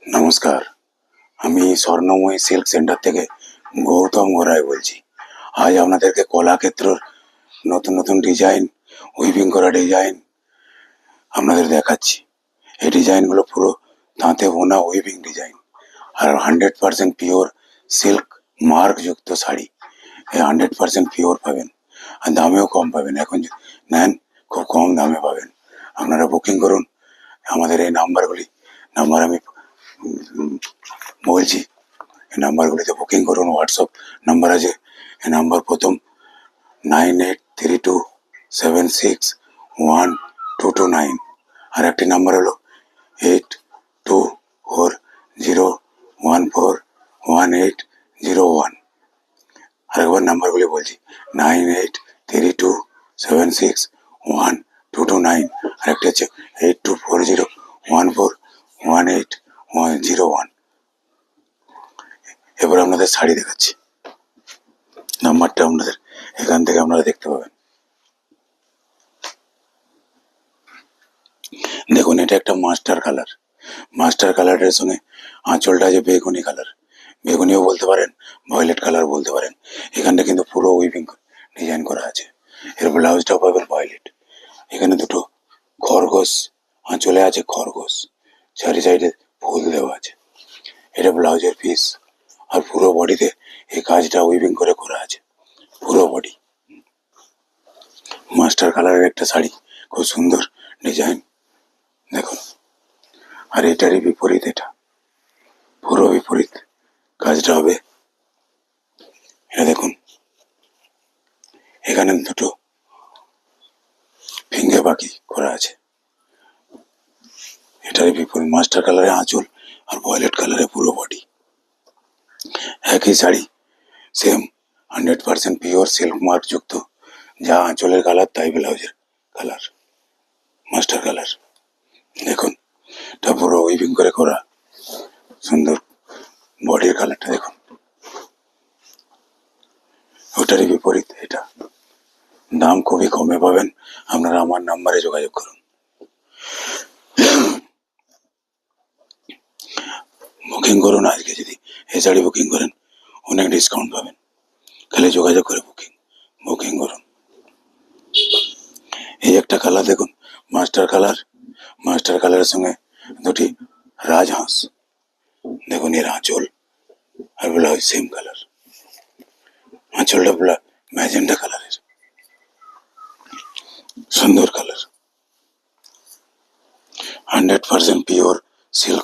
নমস্কার, আমি Swarnamoyee silk centre থেকে গৌতম গোড়াই বলছি। আজ আপনাদেরকে কলাক্ষেত্রর নতুন নতুন ডিজাইন, উইভিং করা ডিজাইন আপনাদের দেখাচ্ছি। এই ডিজাইনগুলো পুরো তাঁতে বোনা উইভিং ডিজাইন, আর 100% পিওর সিল্ক মার্কযুক্ত শাড়ি। এই 100% পিওর পাবেন, আর দামেও কম পাবেন। এখন নেন, খুব কম দামে পাবেন। আপনারা বুকিং করুন আমাদের এই নাম্বার আমি বলছি, এই নাম্বারগুলিতে বুকিং করুন। হোয়াটসঅ্যাপ নাম্বার আছে, এই নাম্বার প্রথম 9832761229, আর একটি নাম্বার হলো 8240141801। আরেকবার নাম্বারগুলি বলছি, 9832761229, আর একটি হচ্ছে 8240141801। এবার আপনাদের শাড়ি দেখাচ্ছি, নাম্বারটা আপনাদের এখান থেকে আপনারা দেখতে পাবেন। দেখুন, এটা একটা মাস্টার কালারের সঙ্গে আঁচলটা আছে বেগুনি কালার, বেগুনিও বলতে পারেন, ভয়লেট কালার বলতে পারেন। এখানটা কিন্তু পুরো উইভিং ডিজাইন করা আছে। এর ব্লাউজটাও পাবেন ভয়লেট। এখানে দুটো খরগোশ আঁচলে আছে, খরগোশ চারি সাইডে ফুল দেওয়া আছে। এটা ব্লাউজের পিস, আর পুরো বডিতে এই কাজটা উইভিং করে করা আছে, পুরো বডি। মাস্টার কালারের একটা শাড়ি, খুব সুন্দর ডিজাইন দেখুন। আর এটারই বিপরীত, এটা পুরো বিপরীত কাজটা হবে। এটা দেখুন, এখানে দুটো ফিঙ্গে পাখি করা আছে। এটারই বিপরীত, মাস্টার কালারে আঁচল আর ভয়লেট কালারে পুরো বডি। একই sari, same 100% pure silk mark যুক্ত। যা আঁচলের কালার তাই ব্লাউজের কালার, মাস্টার কালার। দেখুন, এটা পুরো উইভিং করে করা, সুন্দর বডির কালারটা দেখুন। ওটারই বিপরীত এটা। দাম খুবই কমে পাবেন, আপনারা আমার নাম্বারে যোগাযোগ করুন। বুকিং করুন আজকে, যদি এই শাড়ি বুকিং করেন অনেক ডিসকাউন্ট পাবেন। খালি যোগাযোগ করে বুকিং করুন। এই একটা কালার দেখুন, মাস্টার কালারের সঙ্গে দুটি রাজহাঁস। দেখুন, এর আঁচল আর ব্লাউজ সেম কালার। আঁচলটা ম্যাজেন্টা কালারের, সুন্দর কালার। 100% pure silk